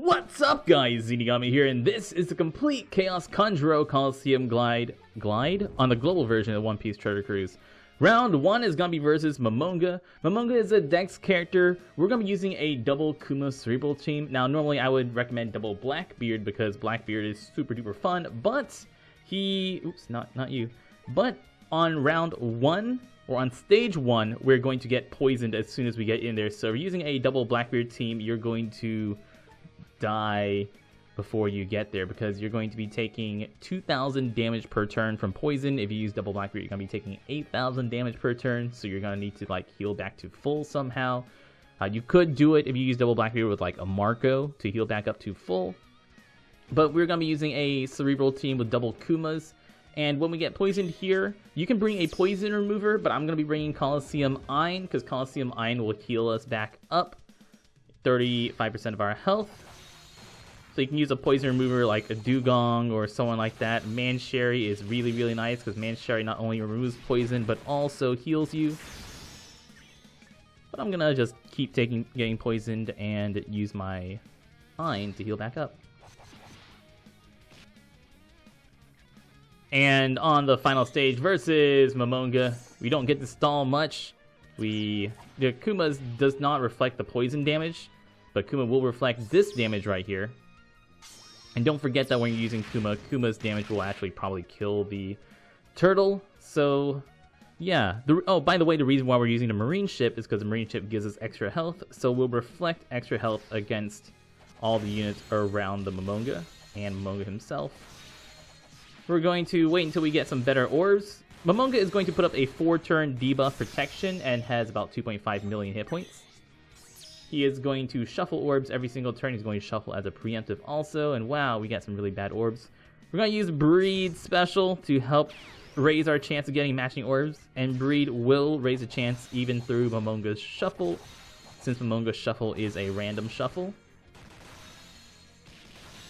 What's up, guys? Zeenigami here, and this is the complete Chaos Kanjuro Coliseum glide on the global version of One Piece Treasure Cruise. Round 1 is going to be versus Momonga. Momonga is a Dex character. We're going to be using a double Kuma Cerebral team. Now, normally I would recommend double Blackbeard because Blackbeard is super duper fun, but oops, not you. But on round 1, or on stage 1, we're going to get poisoned as soon as we get in there. So if you're using a double Blackbeard team, you're going to die before you get there because you're going to be taking 2,000 damage per turn from poison. If you use double Blackbeard, you're going to be taking 8,000 damage per turn, so you're going to need to like heal back to full somehow. You could do it if you use double Blackbeard with like a Marco to heal back up to full, but we're going to be using a Cerebral team with double Kumas. And when we get poisoned here, you can bring a poison remover, but I'm going to be bringing Coliseum Iron because Coliseum Iron will heal us back up 35% of our health. So you can use a poison remover like a Dugong or someone like that. Mansherry is really, really nice because Mansherry not only removes poison but also heals you. But I'm gonna just keep getting poisoned and use my Ein to heal back up. And on the final stage versus Momonga, we don't get to stall much. The Kuma's does not reflect the poison damage, but Kuma will reflect this damage right here. And don't forget that when you're using Kuma's damage will actually probably kill the turtle. So, yeah. Oh, by the way, the reason why we're using the marine ship is because the marine ship gives us extra health. So we'll reflect extra health against all the units around the Momonga and Momonga himself. We're going to wait until we get some better orbs. Momonga is going to put up a 4-turn debuff protection and has about 2.5 million hit points. He is going to shuffle orbs every single turn. He's going to shuffle as a preemptive also. And wow, we got some really bad orbs. We're going to use Breed Special to help raise our chance of getting matching orbs. And Breed will raise a chance even through Momonga's shuffle, since Momonga's shuffle is a random shuffle.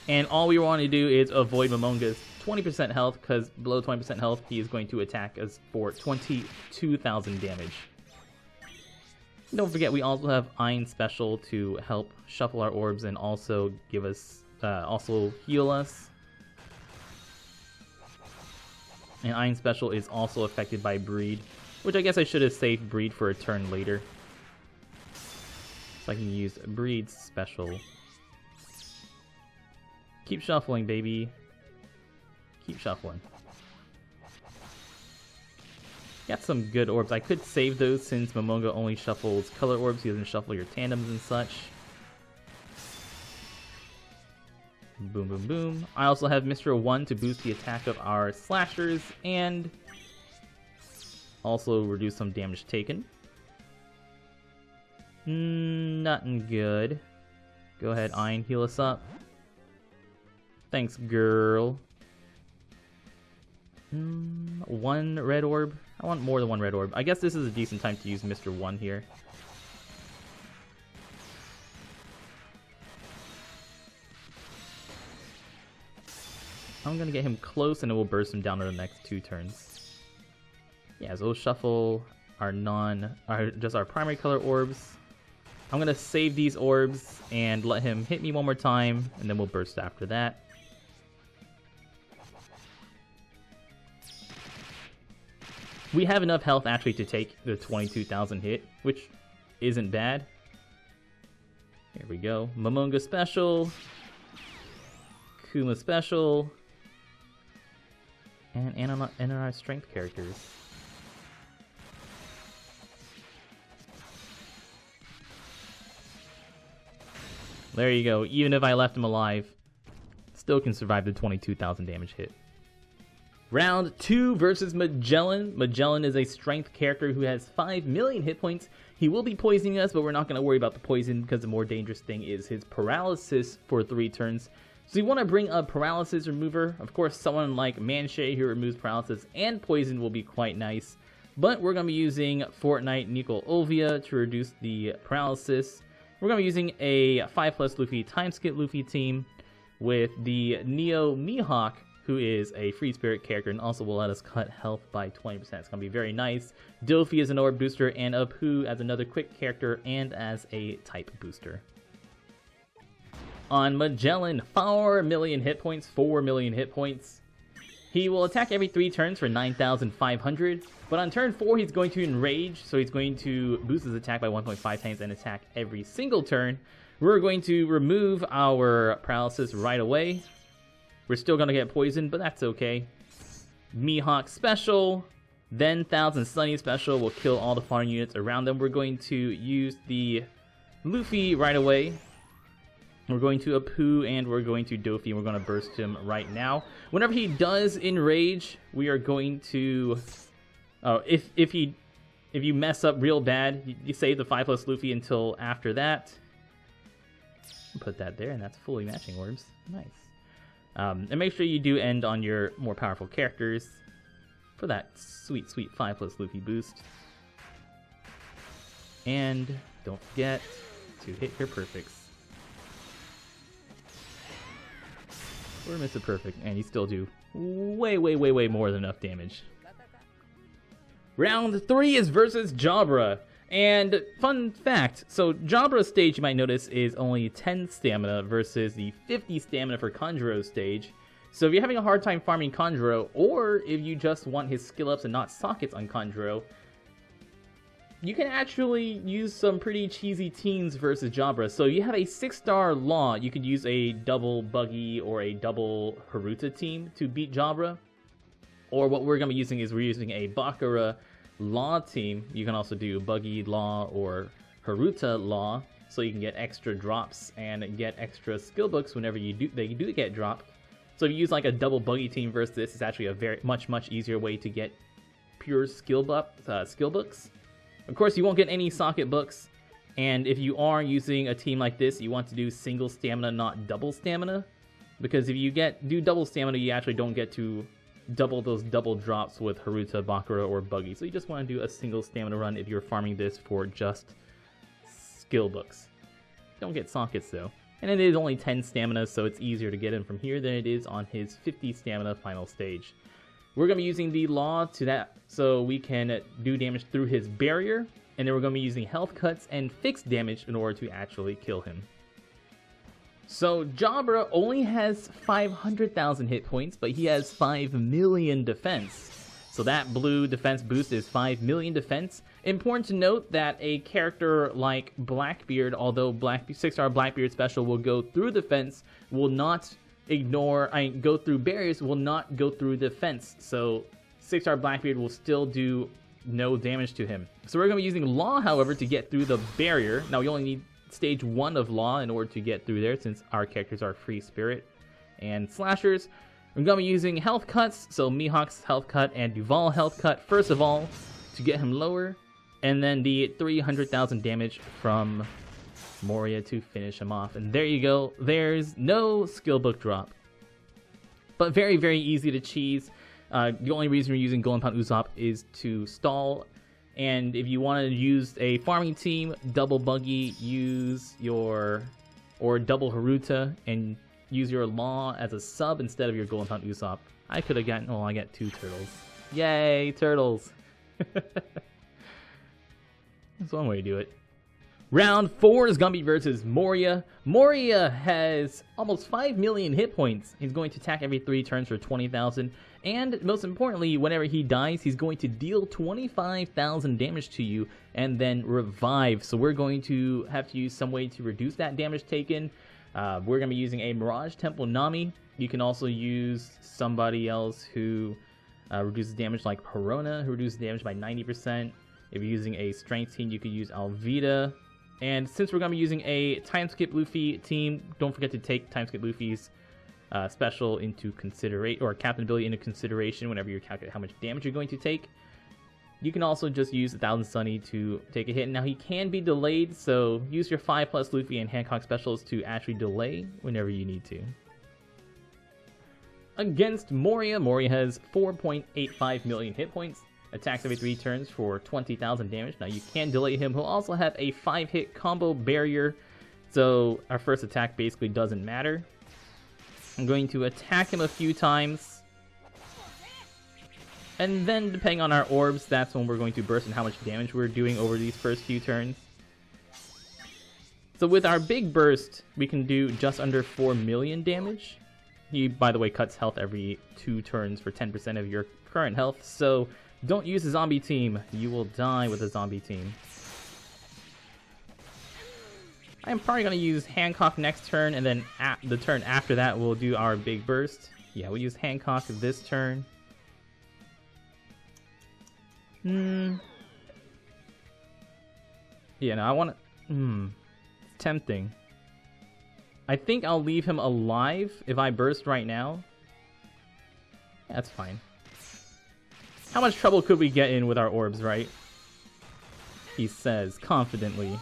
And all we want to do is avoid Momonga's 20% health, because below 20% health, he is going to attack us for 22,000 damage. Don't forget, we also have Ein Special to help shuffle our orbs and also give us, also heal us. And Ein Special is also affected by Breed, which I guess I should have saved Breed for a turn later. So I can use Breed's Special. Keep shuffling, baby. Keep shuffling. Got some good orbs. I could save those since Momonga only shuffles color orbs. He doesn't shuffle your tandems and such. Boom, boom, boom. I also have Mr. 1 to boost the attack of our slashers and also reduce some damage taken. Nothing good. Go ahead, Ein, heal us up. Thanks, girl. 1 red orb. I want more than 1 red orb. I guess this is a decent time to use Mr. 1 here. I'm gonna get him close and then we'll burst him down in the next 2 turns. Yeah, so we'll shuffle our just our primary color orbs. I'm gonna save these orbs and let him hit me one more time, and then we'll burst after that. We have enough health actually to take the 22,000 hit, which isn't bad. Here we go. Momonga Special. Kuma Special. And our strength characters. There you go. Even if I left him alive, still can survive the 22,000 damage hit. Round 2 versus Magellan. Magellan is a strength character who has 5 million hit points. He will be poisoning us, but we're not going to worry about the poison because the more dangerous thing is his paralysis for 3 turns. So you want to bring a paralysis remover. Of course, someone like Manshay who removes paralysis and poison will be quite nice. But we're going to be using Fortnite Nicol Ovia to reduce the paralysis. We're going to be using a 5+ Luffy Timeskip Luffy team with the Neo Mihawk, who is a free spirit character and also will let us cut health by 20%. It's going to be very nice. Dofi as an orb booster and Apu as another quick character and as a type booster. on Magellan. 4 million hit points, 4 million hit points. He will attack every 3 turns for 9,500, but on turn 4 he's going to enrage, so he's going to boost his attack by 1.5 times and attack every single turn. We're going to remove our paralysis right away. We're still going to get poisoned, but that's okay. Mihawk special, then Thousand Sunny special will kill all the farming units around them. We're going to use the Luffy right away. We're going to Apu and we're going to Dofi, and we're going to burst him right now. Whenever he does enrage, we are going to... Oh, if you mess up real bad, you save the 5+ Luffy until after that. Put that there, and that's fully matching orbs. Nice. And make sure you do end on your more powerful characters for that sweet, sweet 5+ Luffy boost. And don't forget to hit your perfects. Or miss a perfect, and you still do way, way, way, way more than enough damage. Round 3 is versus Jabra. And fun fact, so Jabra's stage, you might notice, is only 10 stamina versus the 50 stamina for Kanjuro's stage. So if you're having a hard time farming Kanjuro, or if you just want his skill ups and not sockets on Kanjuro, you can actually use some pretty cheesy teams versus Jabra. So you have a 6-star Law, you could use a double Buggy or a double Haruta team to beat Jabra. Or what we're going to be using is we're using a Bakura Law team. You can also do Buggy Law or Haruta Law, so you can get extra drops and get extra skill books whenever they do get dropped. So if you use like a double Buggy team versus this, it's actually a very much easier way to get pure skill books. Of course, you won't get any socket books, and if you are using a team like this, you want to do single stamina, not double stamina, because if you do double stamina, you actually don't get to double those double drops with Haruta, Bakura, or Buggy. So you just want to do a single stamina run if you're farming this for just skill books. Don't get sockets though. And it is only 10 stamina, so it's easier to get him from here than it is on his 50 stamina final stage. We're going to be using the Law to that so we can do damage through his barrier, and then we're going to be using health cuts and fixed damage in order to actually kill him. So Jabra only has 500,000 hit points, but he has 5 million defense. So that blue defense boost is 5 million defense. Important to note that a character like Blackbeard, although 6-star Blackbeard special will go through defense, will not go through barriers, will not go through defense. So 6-star Blackbeard will still do no damage to him. So we're going to be using Law, however, to get through the barrier. Now we only need stage 1 of Law in order to get through there, since our characters are free spirit and slashers. We're going to be using health cuts, so Mihawk's health cut and Duval health cut first of all to get him lower, and then the 300,000 damage from Moria to finish him off. And there you go, there's no skill book drop, but very, very easy to cheese. The only reason we're using Golden Pound Usopp is to stall. And if you want to use a farming team, double Buggy, or double Haruta, and use your Law as a sub instead of your Golden Pound Usopp. I could have gotten, I got 2 turtles. Yay, turtles! That's one way to do it. Round 4 is going to be versus Moria. Moria has almost 5 million hit points. He's going to attack every 3 turns for 20,000. And most importantly, whenever he dies, he's going to deal 25,000 damage to you and then revive. So we're going to have to use some way to reduce that damage taken. We're going to be using a Mirage Temple Nami. You can also use somebody else who reduces damage, like Perona, who reduces damage by 90%. If you're using a strength team, you could use Alvida. And since we're going to be using a Timeskip Luffy team, don't forget to take Timeskip Luffy's special into consideration, or captain ability into consideration whenever you calculate how much damage you're going to take. You can also just use 1,000 Sunny to take a hit. Now he can be delayed, so use your 5+ Luffy and Hancock specials to actually delay whenever you need to. Against Moria, Moria has 4.85 million hit points, attacks every 3 turns for 20,000 damage. Now you can delay him. He'll also have a 5-hit combo barrier, so our first attack basically doesn't matter. I'm going to attack him a few times, and then depending on our orbs, that's when we're going to burst and how much damage we're doing over these first few turns. So with our big burst, we can do just under 4 million damage. He, by the way, cuts health every 2 turns for 10% of your current health, so don't use a zombie team. You will die with a zombie team. I'm probably going to use Hancock next turn, and then the turn after that we'll do our big burst. Yeah, we'll use Hancock this turn. Yeah, no, I want to... It's tempting. I think I'll leave him alive if I burst right now. Yeah, that's fine. How much trouble could we get in with our orbs, right? He says, confidently.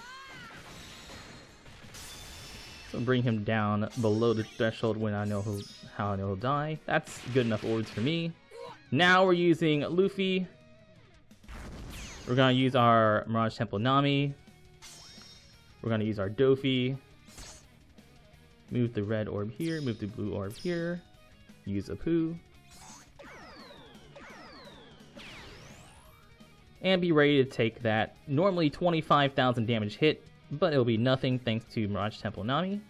So bring him down below the threshold when I know how I know he'll die. That's good enough orbs for me. Now we're using Luffy. We're going to use our Mirage Temple Nami. We're going to use our Dofi. Move the red orb here, move the blue orb here. Use a Poo. And be ready to take that normally 25,000 damage hit, but it'll be nothing thanks to Mirage Temple Nami.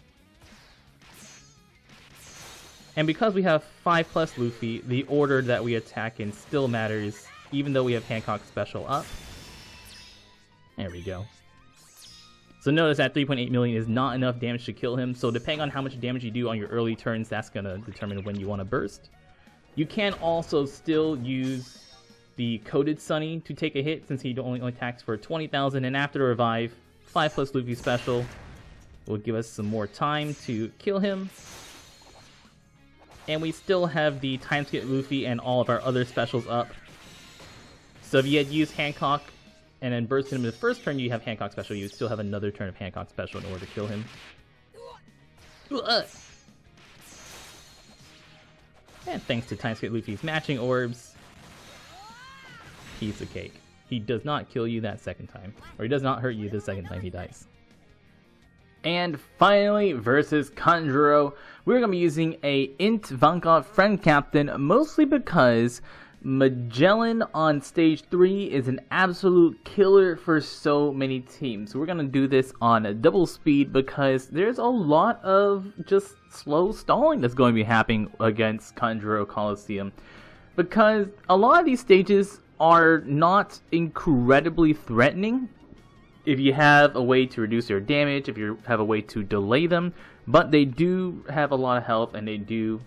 And because we have 5+ Luffy, the order that we attack in still matters, even though we have Hancock Special up. There we go. So notice that 3.8 million is not enough damage to kill him, so depending on how much damage you do on your early turns, that's going to determine when you want to burst. You can also still use the Coated Sunny to take a hit, since he only attacks for 20,000, and after revive, 5+ Luffy special will give us some more time to kill him. And we still have the Timeskip Luffy and all of our other specials up. So if you had used Hancock and then burst him in the first turn, you have Hancock special, you would still have another turn of Hancock special in order to kill him. And thanks to Timeskip Luffy's matching orbs, piece of cake. He does not kill you that second time, or he does not hurt you the second time he dies. And finally, versus Kanjuro, we're going to be using a Int Vankov Friend Captain, mostly because Magellan on stage 3 is an absolute killer for so many teams. So we're going to do this on a double speed because there's a lot of just slow stalling that's going to be happening against Kanjuro Coliseum. Because a lot of these stages are not incredibly threatening if you have a way to reduce your damage, if you have a way to delay them, but they do have a lot of health and they do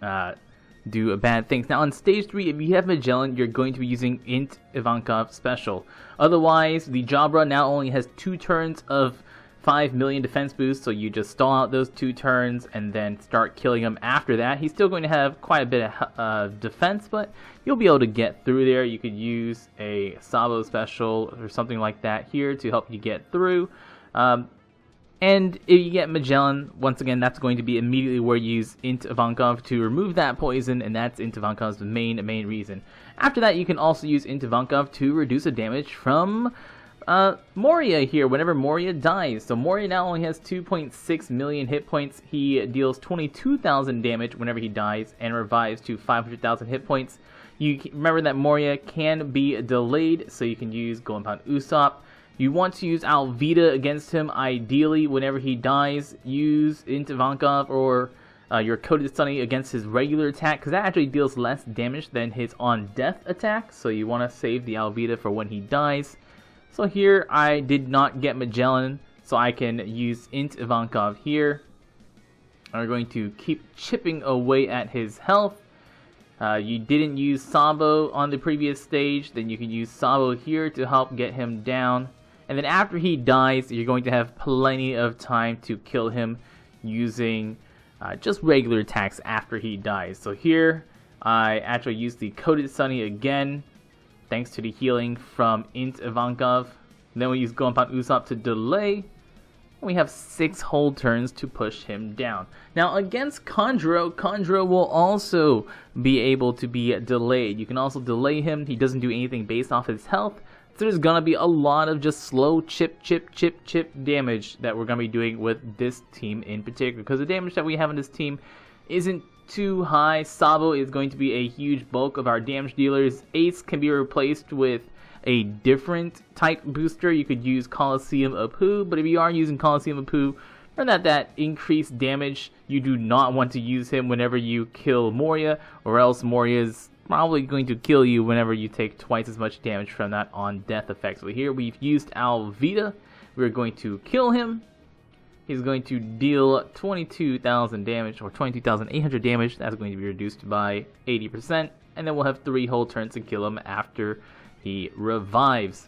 bad things. Now on stage 3, if you have Magellan, you're going to be using Int Ivankov special. Otherwise, the Jabra now only has 2 turns of 5 million defense boost, so you just stall out those 2 turns and then start killing him after that. He's still going to have quite a bit of defense, but you'll be able to get through there. You could use a Sabo special or something like that here to help you get through. And if you get Magellan, once again, that's going to be immediately where you use Int Ivankov to remove that poison, and that's Int Ivankov's main reason. After that, you can also use Int Ivankov to reduce the damage from Moria here whenever Moria dies. So Moria now only has 2.6 million hit points. He deals 22,000 damage whenever he dies and revives to 500,000 hit points. You remember that Moria can be delayed, so you can use Golden Pound Usopp. You want to use Alvida against him. Ideally, whenever he dies, use Int Ivankov or your Coated Sunny against his regular attack, because that actually deals less damage than his on-death attack. So you want to save the Alvida for when he dies. So here, I did not get Magellan, so I can use Int Ivankov here. I'm going to keep chipping away at his health. You didn't use Sabo on the previous stage, then you can use Sabo here to help get him down. And then after he dies, you're going to have plenty of time to kill him using just regular attacks after he dies. So here, I actually used the Coated Sunny again, thanks to the healing from Int Ivankov. Then we use Golden Pound Usopp to delay. We have 6 whole turns to push him down. Now against Kanjuro, Kanjuro will also be able to be delayed. You can also delay him. He doesn't do anything based off his health. So there's going to be a lot of just slow chip damage that we're going to be doing with this team in particular. Because the damage that we have on this team isn't too high. Sabo is going to be a huge bulk of our damage dealers. Ace can be replaced with a different type booster, you could use Coliseum Apu, but if you are using Coliseum Apu, remember that increased damage, you do not want to use him whenever you kill Moria, or else Moria is probably going to kill you whenever you take twice as much damage from that on death effect. So here we've used Alvita, we're going to kill him. He's going to deal 22,000 damage, or 22,800 damage. That's going to be reduced by 80%. And then we'll have 3 whole turns to kill him after he revives.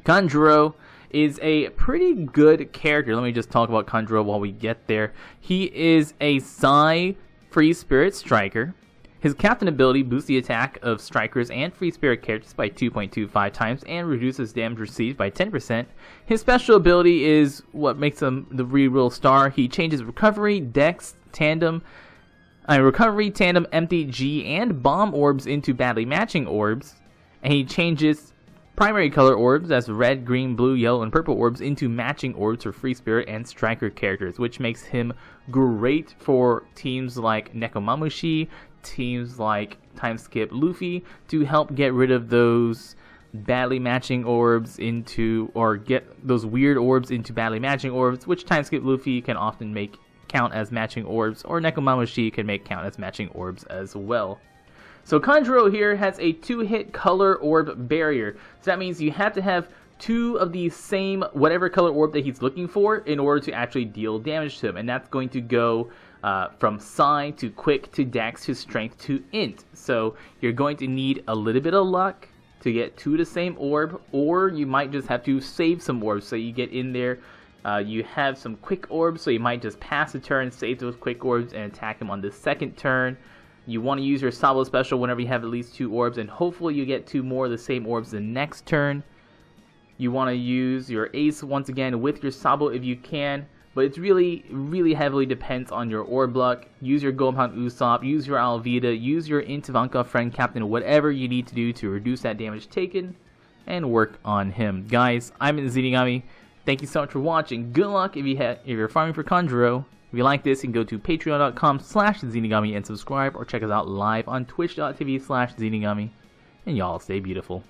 Kanjuro is a pretty good character. Let me just talk about Kanjuro while we get there. He is a Psy Free Spirit Striker. His captain ability boosts the attack of strikers and free spirit characters by 2.25 times and reduces damage received by 10%. His special ability is what makes him the real star. He changes recovery, dex, tandem, empty, G, and bomb orbs into badly matching orbs. And he changes primary color orbs as red, green, blue, yellow, and purple orbs into matching orbs for free spirit and striker characters, which makes him great for teams like Nekomamushi, teams like Timeskip Luffy, to help get rid of those badly matching orbs into, or get those weird orbs into badly matching orbs, which Timeskip Luffy can often make count as matching orbs, or Nekomamushi can make count as matching orbs as well. So Kanjuro here has a 2-hit color orb barrier. So that means you have to have 2 of the same whatever color orb that he's looking for in order to actually deal damage to him. And that's going to go from Psy to Quick to Dex to Strength to Int. So you're going to need a little bit of luck to get 2 of the same orb, or you might just have to save some orbs. So you get in there, you have some quick orbs, so you might just pass a turn, save those quick orbs, and attack him on the second turn. You want to use your Sabo special whenever you have at least 2 orbs, and hopefully you get 2 more of the same orbs the next turn. You want to use your Ace once again with your Sabo if you can, but it's really heavily depends on your orb luck. Use your Gohan Usopp, use your Alvita, use your Ivanka friend captain, whatever you need to do to reduce that damage taken, and work on him. Guys, I'm Zeenigami. Thank you so much for watching. Good luck if you're farming for Kanjuro. If you like this, you can go to patreon.com/Zeenigami and subscribe, or check us out live on twitch.tv/Zeenigami. And y'all stay beautiful.